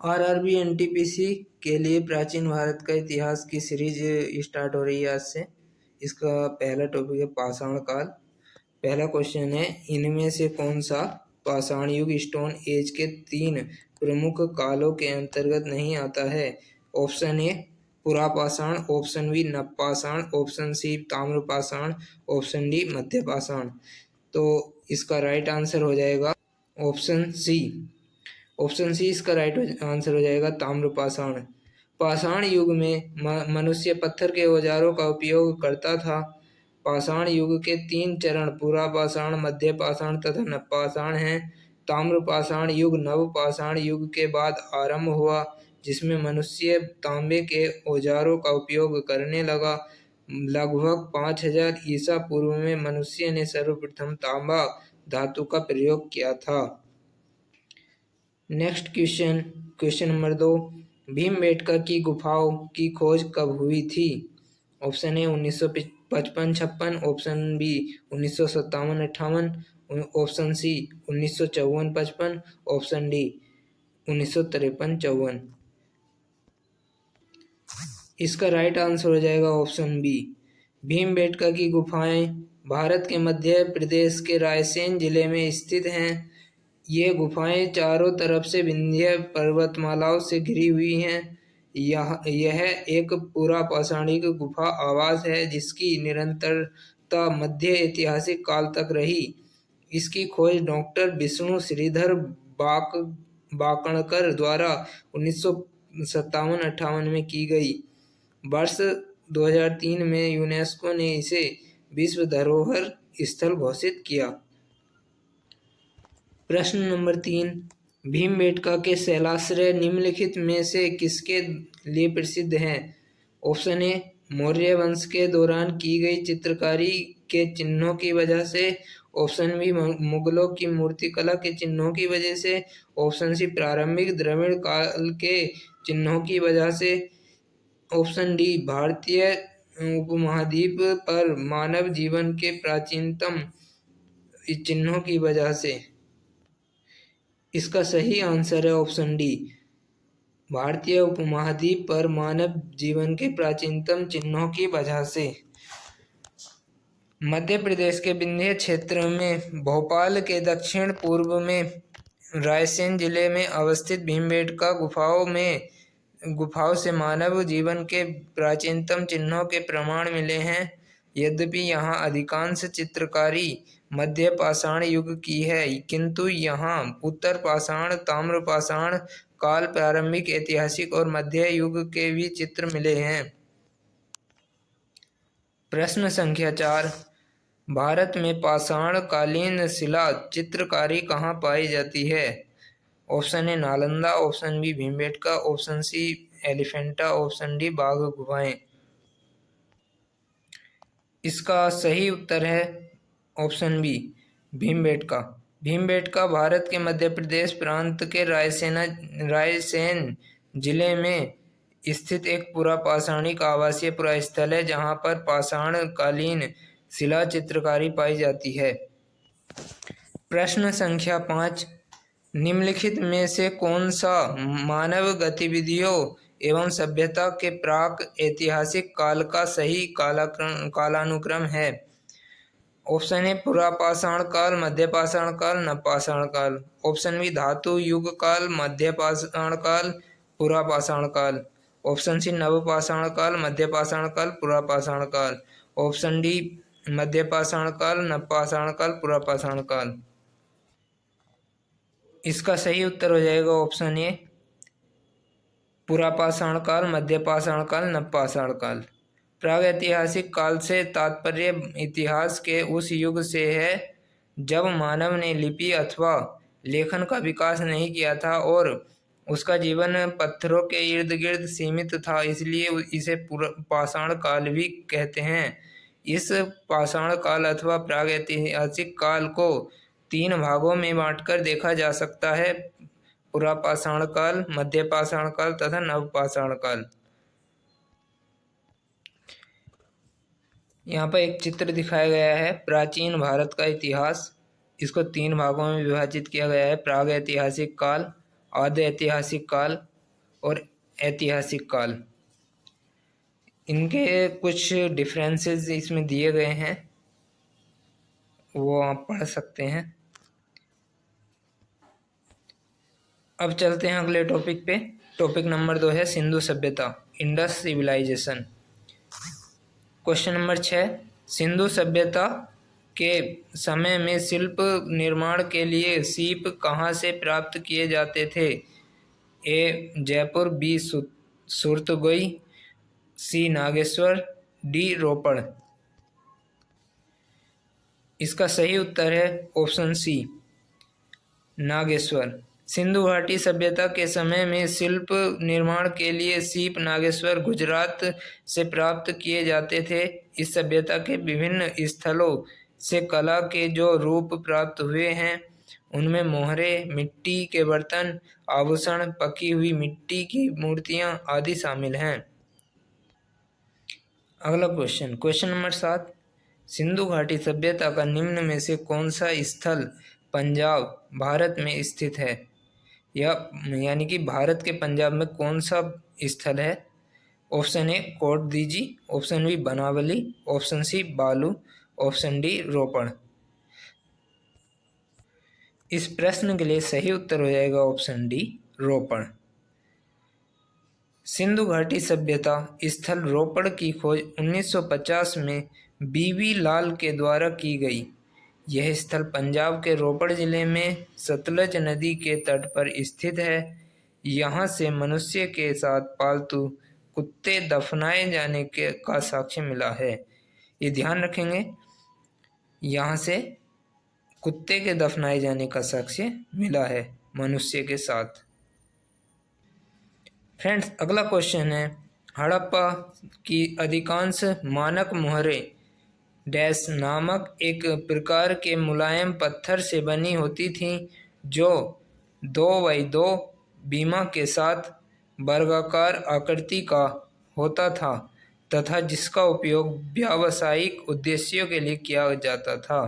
RRB NTPC के लिए प्राचीन भारत का इतिहास की सीरीज स्टार्ट हो रही है आज से। इसका पहला टॉपिक है पाषाण काल। पहला क्वेश्चन है, इनमें से कौन सा पाषाण युग स्टोन एज के 3 प्रमुख कालों के अंतर्गत नहीं आता है? ऑप्शन ए पुरापाषाण, ऑप्शन बी नवपाषाण, ऑप्शन सी ताम्रपाषाण, ऑप्शन डी मध्यपाषाण। तो इसका राइट आंसर हो जाएगा ऑप्शन सी। ऑप्शन सी इसका राइट आंसर हो जाएगा ताम्रपाषाण। पाषाण युग में मनुष्य पत्थर के औजारों का उपयोग करता था। पाषाण युग के 3 चरण पुरापाषाण, मध्यपाषाण तथा नवपाषाण हैं। ताम्रपाषाण युग नवपाषाण युग के बाद आरंभ हुआ, जिसमें मनुष्य तांबे के औजारों का उपयोग करने लगा। लगभग 5000 ईसा पूर्व में मनुष्य ने सर्वप्रथम तांबा धातु का प्रयोग किया था। Next question, question number 2, Bhimbetka की गुफाओं की खोज कब हुई थी? Option A 1955-56, option B 1957-58, option C 1954-55, option D 1953-54। इसका राइट आंसर हो जाएगा ऑप्शन बी। भीमबेटका की गुफाएं भारत के मध्य प्रदेश के रायसेन जिले में स्थित हैं। ये गुफाएं चारों तरफ से विंध्य पर्वतमालाओं से घिरी हुई हैं। यह एक पुरापाषाणिक गुफा आवास है, जिसकी निरंतरता मध्य ऐतिहासिक काल तक रही। इसकी खोज डॉक्टर विष्णु श्रीधर बाकणकर द्वारा 1957-58 में की गई। वर्ष 2003 में यूनेस्को ने इसे विश्व धरोहर स्थल घोषित किया। प्रश्न नंबर 3, भीमबेटका के शैलाश्रय निम्नलिखित में से किसके लिए प्रसिद्ध हैं? ऑप्शन ए मौर्य वंश के दौरान की गई चित्रकारी के चिन्हों की वजह से, ऑप्शन बी मुगलों की मूर्तिकला के चिन्हों की वजह से, ऑप्शन सी प्रारंभिक द्रविड़ काल के चिन्हों की वजह से, ऑप्शन डी भारतीय उपमहाद्वीप पर मानव जीवन के प्राचीनतम चिन्हों की वजह से। इसका सही आंसर है ऑप्शन डी, भारतीय उपमहाद्वीप पर मानव जीवन के प्राचीनतम चिन्हों की वजह से। मध्य प्रदेश के विंध्य क्षेत्र में भोपाल के दक्षिण पूर्व में रायसेन जिले में अवस्थित भीमबेटका गुफाओं से मानव जीवन के प्राचीनतम चिन्हों के प्रमाण मिले हैं। यद्यपि यहाँ अधिकांश चित्रकारी मध्य पाषाण युग की है, किंतु यहाँ उत्तर पाषाण, ताम्रपाषाण काल, प्रारंभिक ऐतिहासिक और मध्य युग के भी चित्र मिले हैं। प्रश्न संख्या 4, भारत में पाषाण कालीन शिला चित्रकारी कहाँ पाई जाती है? Option A Nalanda, option B Bhimbetka, option C Elephanta, option D Bagh गुफाएं। इसका सही उत्तर है ऑप्शन बी भीमबेटका। भीमबेटका भारत के मध्य प्रदेश प्रांत के रायसेन जिले में स्थित एक पुरापाषाणिक आवासीय पुरास्थल है, जहां पर पाषाण कालीन शिला चित्रकारी पाई जाती है। प्रश्न संख्या 5, निम्नलिखित में से कौन सा मानव गतिविधियों एवं सभ्यता के प्राक ऐतिहासिक काल का सही कालानुक्रम है? ऑप्शन ए पुरापाषाण काल, मध्यपाषाण काल, नवपाषाण काल, ऑप्शन बी धातु युग काल, मध्यपाषाण काल, पुरापाषाण काल, ऑप्शन सी नवपाषाण काल, मध्यपाषाण काल, पुरापाषाण काल, ऑप्शन डी मध्यपाषाण काल, नवपाषाण काल, पुरापाषाण काल। इसका सही उत्तर हो जाएगा ऑप्शन ए पुरापाषाण काल, मध्यपाषाण काल, नवपाषाण काल। प्रागैतिहासिक काल से तात्पर्य इतिहास के उस युग से है जब मानव ने लिपि अथवा लेखन का विकास नहीं किया था और उसका जीवन पत्थरों के इर्द गिर्द सीमित था, इसलिए इसे पाषाण काल भी कहते हैं। इस पाषाण काल अथवा प्रागैतिहासिक काल को 3 भागों में बांटकर देखा जा सकता है: पुरापाषाण काल, मध्यपाषाण काल तथा नवपाषाण काल। यहाँ पर एक चित्र दिखाया गया है प्राचीन भारत का इतिहास। इसको 3 भागों में विभाजित किया गया है: प्रागैतिहासिक काल, आद्य ऐतिहासिक काल और ऐतिहासिक काल। इनके कुछ डिफरेंसेस इसमें दिए गए हैं, वो आप पढ़ सकते हैं। अब चलते हैं अगले टॉपिक पे। टॉपिक नंबर 2 है सिंधु सभ्यता, Indus civilisation. Question number 6, Sindhu सभ्यता के समय में शिल्प निर्माण के लिए सीप कहाँ से प्राप्त किए जाते थे? ए जयपुर, बी सुरतगोई, सी नागेश्वर, डी रोपड़। इसका सही उत्तर है ऑप्शन सी, नागेश्वर। सिंधु घाटी सभ्यता के समय में शिल्प निर्माण के लिए सीप नागेश्वर गुजरात से प्राप्त किए जाते थे। इस सभ्यता के विभिन्न स्थलों से कला के जो रूप प्राप्त हुए हैं उनमें मोहरे, मिट्टी के बर्तन, आभूषण, पकी हुई मिट्टी की मूर्तियां आदि शामिल हैं। अगला क्वेश्चन, क्वेश्चन नंबर 7, सिंधु घाटी सभ्यता का निम्न में से कौन सा स्थल पंजाब भारत में स्थित है? यानी कि भारत के पंजाब में कौन सा स्थल है? Option A Kot Diji, option B Banawali, option C Balu, option D रोपड़। इस प्रश्न के लिए सही उत्तर हो जाएगा ऑप्शन डी रोपड़। सिंधु घाटी सभ्यता स्थल रोपड़ की खोज 1950 में बीवी लाल के द्वारा की गई। यह स्थल पंजाब के रोपड़ जिले में सतलज नदी के तट पर स्थित है। यहाँ से मनुष्य के साथ पालतू कुत्ते दफनाए जाने का साक्ष्य मिला है। ये ध्यान रखेंगे, यहाँ से कुत्ते के दफनाए जाने का साक्ष्य मिला है मनुष्य के साथ। फ्रेंड्स, अगला क्वेश्चन है, हड़प्पा की अधिकांश मानक मोहरें डैश नामक एक प्रकार के मुलायम पत्थर से बनी होती थीं जो 2x2 बीमा के साथ वर्गाकार आकृति का होता था तथा जिसका उपयोग व्यावसायिक उद्देश्यों के लिए किया जाता था।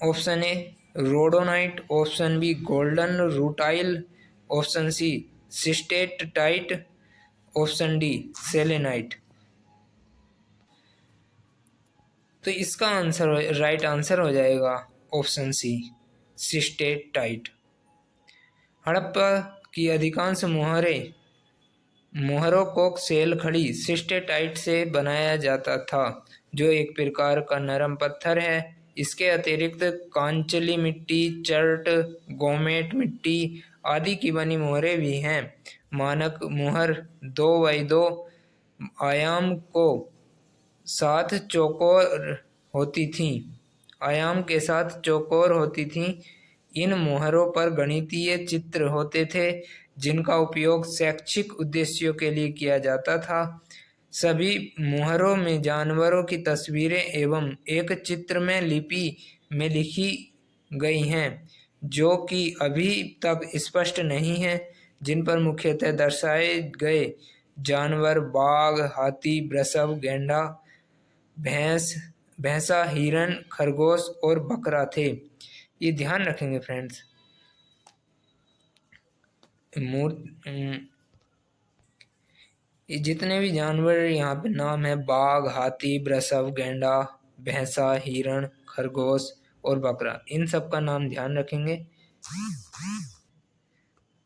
Option A rhodonite, option B golden rutile, option C steatite, option D selenite. तो इसका आंसर राइट आंसर हो जाएगा ऑप्शन सी सिस्टेटाइट। हड़प्पा की अधिकांश मोहरों को सेल खड़ी सिस्टेटाइट से बनाया जाता था जो एक प्रकार का नरम पत्थर है। इसके अतिरिक्त कांचली मिट्टी, चर्ट, गोमेट मिट्टी आदि की बनी मोहरें भी हैं। मानक मोहर 2x2 आयाम को साथ चौकोर होती थी। आयाम के साथ चौकोर होती थी। इन मोहरों पर गणितीय चित्र होते थे जिनका उपयोग शैक्षिक उद्देश्यों के लिए किया जाता था। सभी मोहरों में जानवरों की तस्वीरें एवं एक चित्र में लिपि में लिखी गई हैं जो कि अभी तक स्पष्ट नहीं है, जिन पर मुख्यतः दर्शाए गए जानवर बाघ, हाथी, वृषभ, गैंडा, भैंसा, हिरण, खरगोश और बकरा थे। ये ध्यान रखेंगे फ्रेंड्स। जितने भी जानवर यहाँ पे नाम है बाघ, हाथी, वृषभ, गैंडा, भैंसा, हिरण, खरगोश और बकरा, इन सब का नाम ध्यान रखेंगे।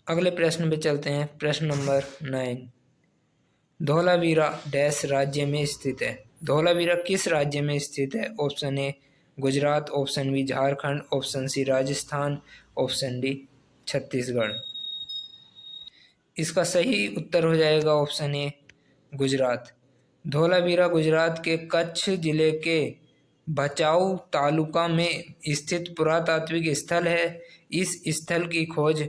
अगले प्रश्न पे चलते हैं। प्रश्न नंबर 9, धौलावीरा डैश राज्य में स्थित है? धौलावीरा किस राज्य में स्थित है? Option A Gujarat, option B Jharkhand, option C Rajasthan, option D Chhattisgarh. इसका सही उत्तर हो जाएगा ऑप्शन ए गुजरात। धौलावीरा गुजरात के कच्छ जिले के भचाऊ तालुका में स्थित पुरातात्विक स्थल है। इस स्थल की खोज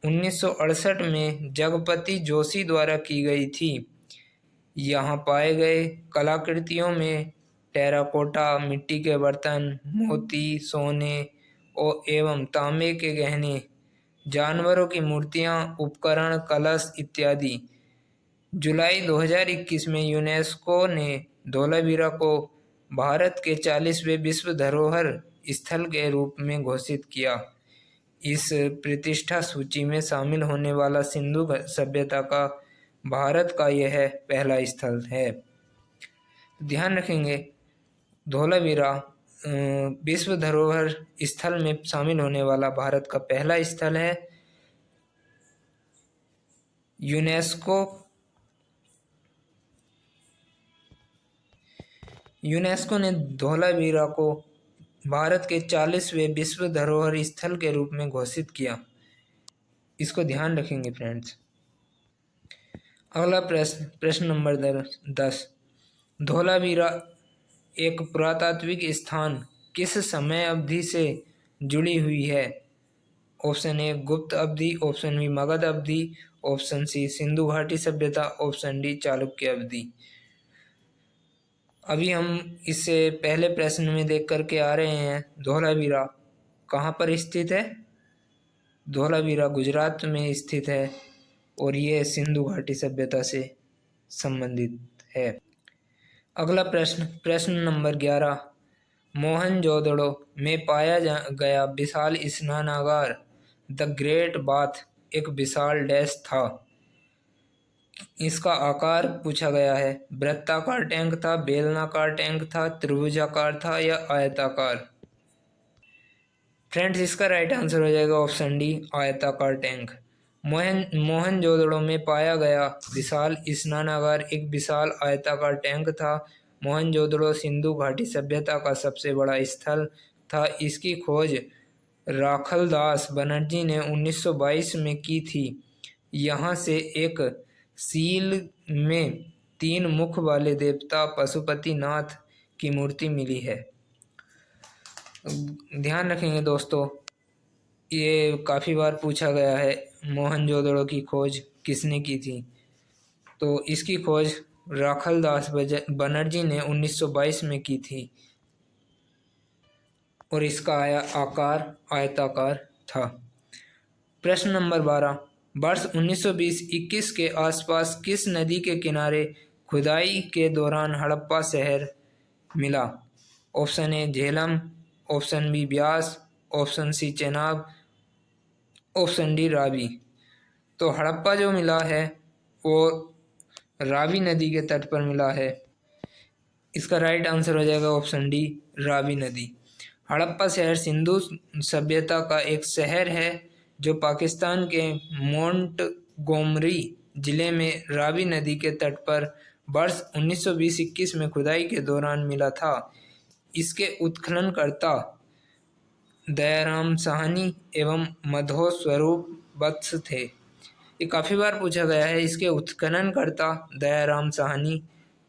1968 में जगपति जोशी द्वारा की गई थी। यहाँ पाए गए कलाकृतियों में टेराकोटा, मिट्टी के बर्तन, मोती, सोने एवं तांबे के गहने, जानवरों की मूर्तियाँ, उपकरण, कलश इत्यादि। जुलाई 2021 में यूनेस्को ने धौलावीरा को भारत के 40वें विश्व धरोहर स्थल के रूप में घोषित किया। इस प्रतिष्ठा सूची में शामिल होने वाला सिंधु सभ्यता का भारत का यह पहला स्थल है। ध्यान रखेंगे, धोलावीरा विश्व धरोहर स्थल में शामिल होने वाला भारत का पहला स्थल है। यूनेस्को ने धोलावीरा को भारत के 40वें विश्व धरोहर स्थल के रूप में घोषित किया। इसको ध्यान रखेंगे फ्रेंड्स। अगला प्रश्न नंबर 10, धोलावीरा एक पुरातात्विक स्थान किस समय अवधि से जुड़ी हुई है? ऑप्शन ए गुप्त अवधि, ऑप्शन बी मगध अवधि, ऑप्शन सी सिंधु घाटी सभ्यता, ऑप्शन डी चालुक्य अवधि। अभी हम इससे पहले प्रश्न में देख करके आ रहे हैं, धोलावीरा कहाँ पर स्थित है? धोलावीरा गुजरात में स्थित है और ये सिंधु घाटी सभ्यता से संबंधित है। अगला प्रश्न नंबर 11, मोहनजोदड़ो में पाया गया विशाल स्नानागार द ग्रेट बाथ एक विशाल डैश था। इसका आकार पूछा गया है, वृत्ताकार टैंक था, बेलनाकार टैंक था, त्रिभुजाकार था या आयताकार? फ्रेंड्स, इसका राइट आंसर हो जाएगा ऑप्शन डी, आयताकार टैंक। मोहनजोदड़ो में पाया गया विशाल स्नानागार एक विशाल आयताकार टैंक था। मोहनजोदड़ो सिंधु घाटी सभ्यता का सबसे बड़ा स्थल था। इसकी खोज राखलदास बनर्जी ने 1922 में की थी। यहाँ से एक सील में 3 मुख वाले देवता पशुपतिनाथ की मूर्ति मिली है। ध्यान रखेंगे दोस्तों, ये काफ़ी बार पूछा गया है, मोहनजोदड़ो की खोज किसने की थी? तो इसकी खोज राखलदास बनर्जी ने 1922 में की थी और इसका आकार आयताकार था। प्रश्न नंबर 12, वर्ष 1920-21 के आसपास किस नदी के किनारे खुदाई के दौरान हड़प्पा शहर मिला? Option A Jhelum, option B Beas, option C Chenab, option D Ravi. तो हड़प्पा जो मिला है वो रावी नदी के तट पर मिला है। इसका राइट आंसर हो जाएगा ऑप्शन डी, रावी नदी। हड़प्पा शहर सिंधु सभ्यता का एक शहर है जो पाकिस्तान के मोंटगोमरी जिले में रावी नदी के तट पर वर्ष 1920-21 में खुदाई के दौरान मिला था। इसके उत्खननकर्ता दयाराम साहनी एवं मधो स्वरूप वत्स थे। ये काफ़ी बार पूछा गया है, इसके उत्खननकर्ता दयाराम साहनी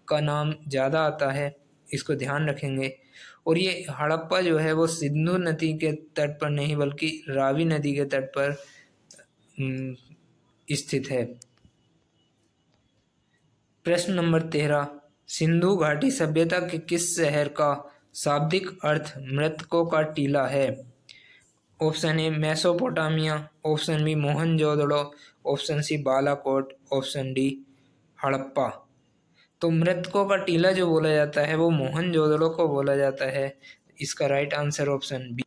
का नाम ज़्यादा आता है, इसको ध्यान रखेंगे। और ये हड़प्पा जो है वो सिंधु नदी के तट पर नहीं बल्कि रावी नदी के तट पर स्थित है। प्रश्न नंबर 13, सिंधु घाटी सभ्यता के किस शहर का शाब्दिक अर्थ मृतकों का टीला है? Option A Mesopotamia, option B Mohenjodaro, option C Balakot, option D Harappa. तो मृतकों का टीला जो बोला जाता है वो मोहनजोदड़ो को बोला जाता है। इसका right answer option B.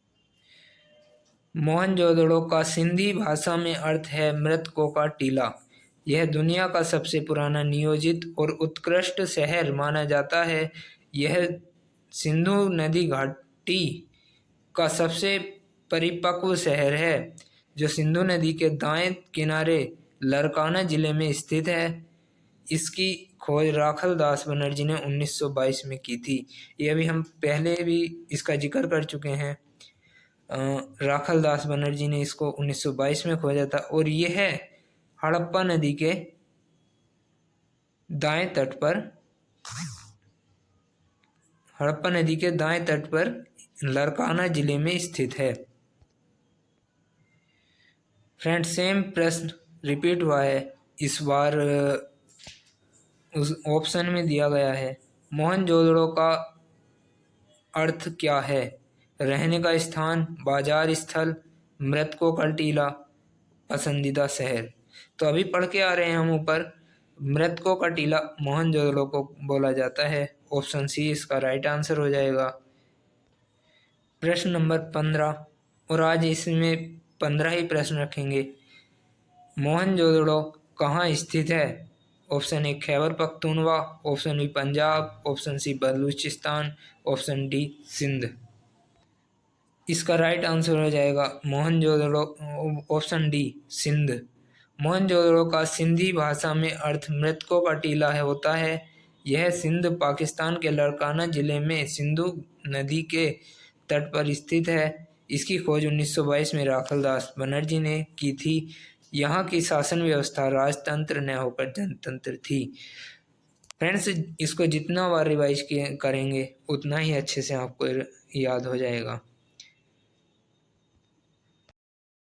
Mohenjodaro का सिंधी भाषा में अर्थ है मृतकों का टीला। यह दुनिया का सबसे पुराना नियोजित और उत्कृष्ट शहर माना जाता है। यह सिंधु नदी घाटी का सबसे परिपक्व शहर है जो सिंधु नदी के दाएं किनारे लरकाना जिले में स्थित है। इसकी खोज राखलदास बनर्जी ने 1922 में की थी। ये अभी हम पहले भी इसका जिक्र कर चुके हैं। राखलदास बनर्जी ने इसको 1922 में खोजा था और यह है हड़प्पा नदी के दाएं तट पर, हड़प्पा नदी के दाएं तट पर लरकाना जिले में स्थित है। फ्रेंड, सेम प्रश्न रिपीट हुआ है, इस बार उस ऑप्शन में दिया गया है। मोहनजोदड़ो का अर्थ क्या है? रहने का स्थान, बाजार स्थल, मृतकों का टीला, पसंदीदा शहर। तो अभी पढ़ के आ रहे हैं हम ऊपर, मृतकों का टीला मोहनजोदड़ो को बोला जाता है। ऑप्शन सी इसका राइट आंसर हो जाएगा। प्रश्न नंबर 15, और आज इसमें 15 ही प्रश्न रखेंगे। मोहनजोदड़ो कहाँ स्थित है? Option A Khyber Pakhtunkhwa, option B Punjab, option C Balochistan, option D Sindh. इसका राइट आंसर हो जाएगा मोहनजोदड़ो, ऑप्शन डी सिंध। मोहनजोदड़ो का सिंधी भाषा में अर्थ मृतकों का टीला है होता है। यह सिंध पाकिस्तान के लाड़काना जिले में सिंधु नदी के तट पर स्थित है। इसकी खोज 1922 में राखलदास बनर्जी ने की थी। यहाँ की शासन व्यवस्था राजतंत्र न होकर जनतंत्र थी। फ्रेंड्स, इसको जितना बार रिवाइज करेंगे उतना ही अच्छे से आपको याद हो जाएगा।